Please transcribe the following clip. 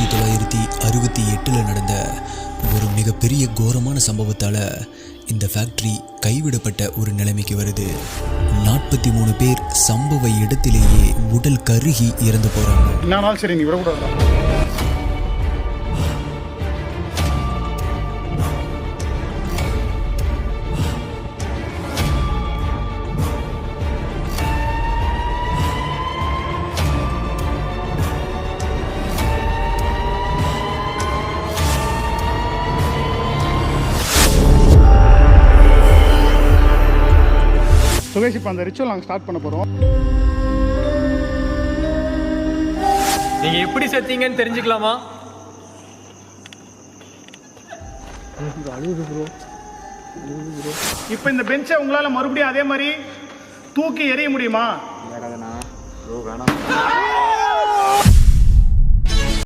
1968 நடந்த ஒரு மிகப்பெரிய கோரமான சம்பவத்தால் இந்த ஃபேக்ட்ரி கைவிடப்பட்ட ஒரு நிலைமைக்கு வருது. 43 பேர் சம்பவ இடத்திலேயே உடல் கருகி இறந்து போகிறாங்க. சரி, நீ விடக்கூடாது. சுகேஷ், இப்போ அந்த ரிச்சுவல் நாங்கள் ஸ்டார்ட் பண்ண போகிறோம். நீங்கள் எப்படி செத்தீங்கன்னு தெரிஞ்சுக்கலாமா? இப்போ இந்த பெஞ்சை உங்களால் மறுபடியும் அதே மாதிரி தூக்கி எறிய முடியுமா? வேணாம்.